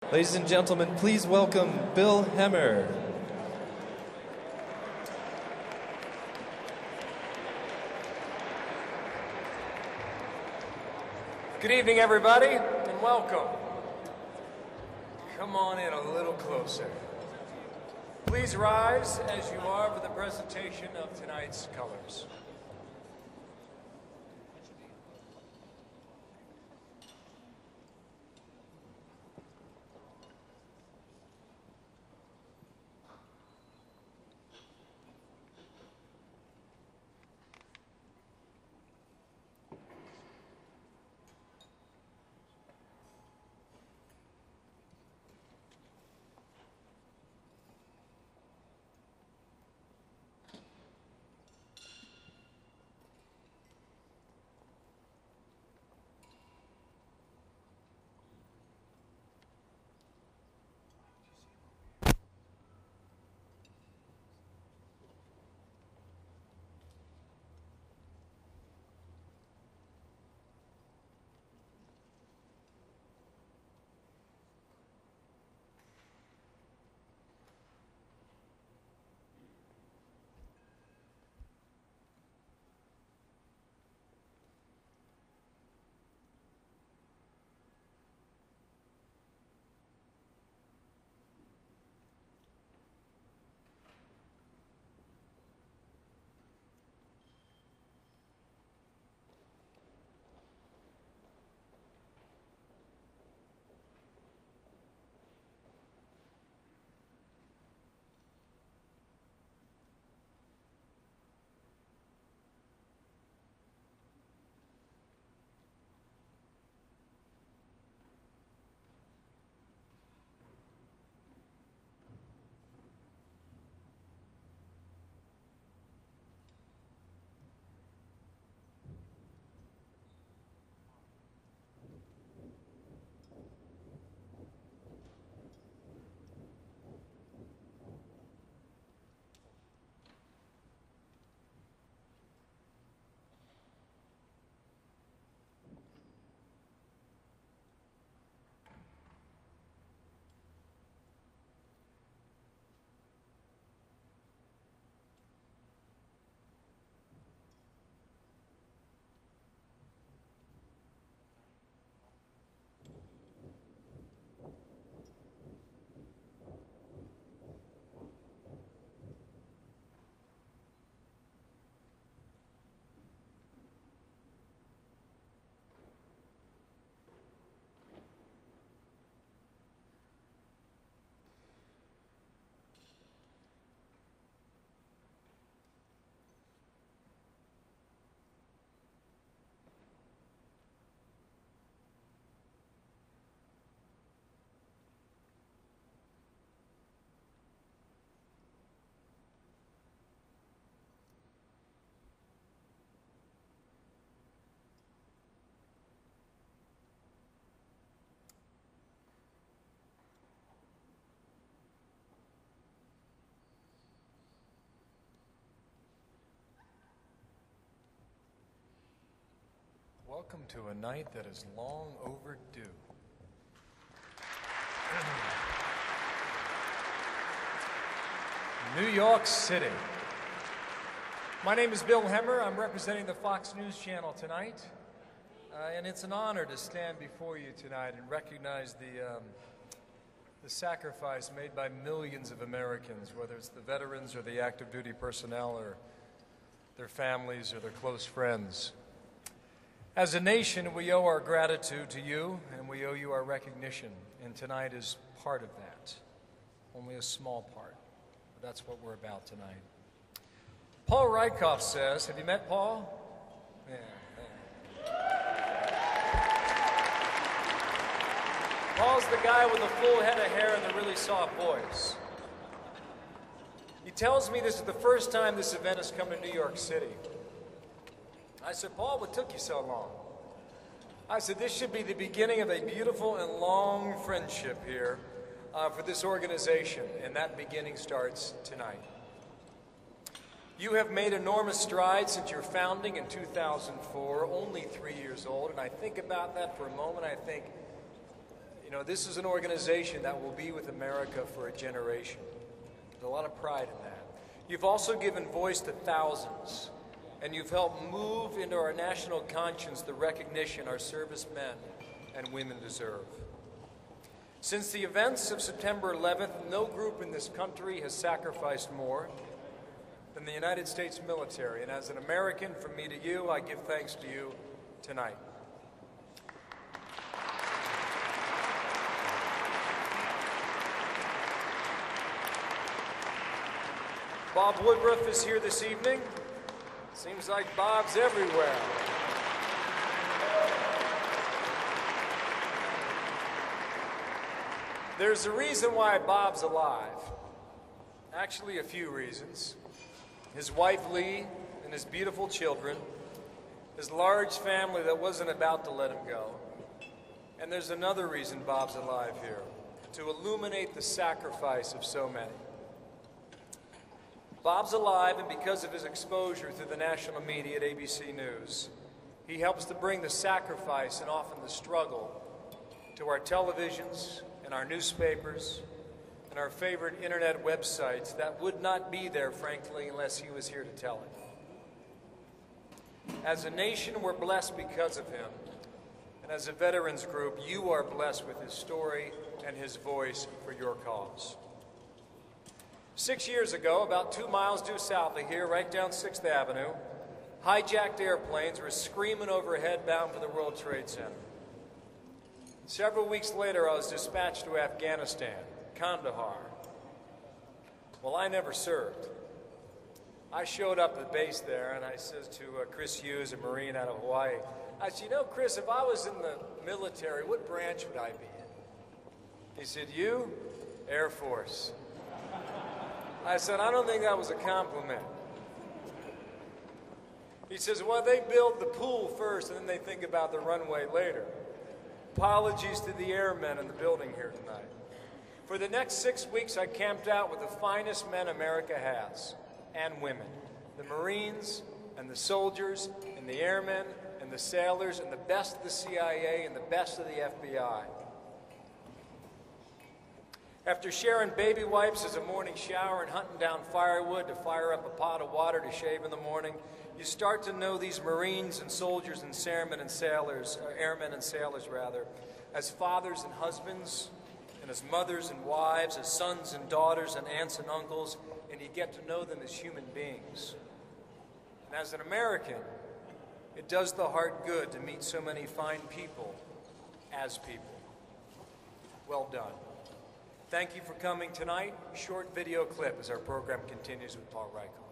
Ladies and gentlemen, please welcome Bill Hemmer. Good evening, everybody, and welcome. Come on in a little closer. Please rise as you are for the presentation of tonight's colors. Welcome to a night that is long overdue. New York City. My name is Bill Hemmer. I'm representing the Fox News Channel tonight. And it's an honor to stand before you tonight and recognize the sacrifice made by millions of Americans, whether it's the veterans or the active duty personnel or their families or their close friends. As a nation, we owe our gratitude to you, and we owe you our recognition, and tonight is part of that. Only a small part, but that's what we're about tonight. Paul Rykoff says, have you met Paul? Yeah. Paul's the guy with a full head of hair and the really soft voice. He tells me this is the first time this event has come to New York City. I said, Paul, what took you so long? I said, this should be the beginning of a beautiful and long friendship here for this organization, and that beginning starts tonight. You have made enormous strides since your founding in 2004, only 3 years old, and I think about that for a moment. I think You know, this is an organization that will be with America for a generation. There's a lot of pride in that. You've also given voice to thousands, and you've helped move into our national conscience the recognition our servicemen and women deserve. Since the events of September 11th, no group in this country has sacrificed more than the United States military. And as an American, from me to you, I give thanks to you tonight. Bob Woodruff is here this evening. Seems like Bob's everywhere. There's a reason why Bob's alive. Actually, a few reasons. His wife, Lee, and his beautiful children, his large family that wasn't about to let him go. And there's another reason Bob's alive here, to illuminate the sacrifice of so many. Bob's alive, and because of his exposure through the national media at ABC News, he helps to bring the sacrifice and often the struggle to our televisions and our newspapers and our favorite internet websites that would not be there, frankly, unless he was here to tell it. As a nation, we're blessed because of him. And as a veterans group, you are blessed with his story and his voice for your cause. 6 years ago, about 2 miles due south of here, right down 6th Avenue, hijacked airplanes were screaming overhead bound for the World Trade Center. Several weeks later, I was dispatched to Afghanistan, Kandahar. Well, I never served. I showed up at the base there, and I said to Chris Hughes, a Marine out of Hawaii, I said, you know, Chris, if I was in the military, what branch would I be in? He said, you? Air Force. I said, I don't think that was a compliment. He says, well, they build the pool first, and then they think about the runway later. Apologies to the airmen in the building here tonight. For the next 6 weeks, I camped out with the finest men America has, and women. The Marines, and the soldiers, and the airmen, and the sailors, and the best of the CIA, and the best of the FBI. After sharing baby wipes as a morning shower and hunting down firewood to fire up a pot of water to shave in the morning, you start to know these Marines and soldiers and airmen and sailors, as fathers and husbands, and as mothers and wives, as sons and daughters and aunts and uncles, and you get to know them as human beings. And as an American, it does the heart good to meet so many fine people as people. Well done. Thank you for coming tonight. Short video clip as our program continues with Paul Rykoff.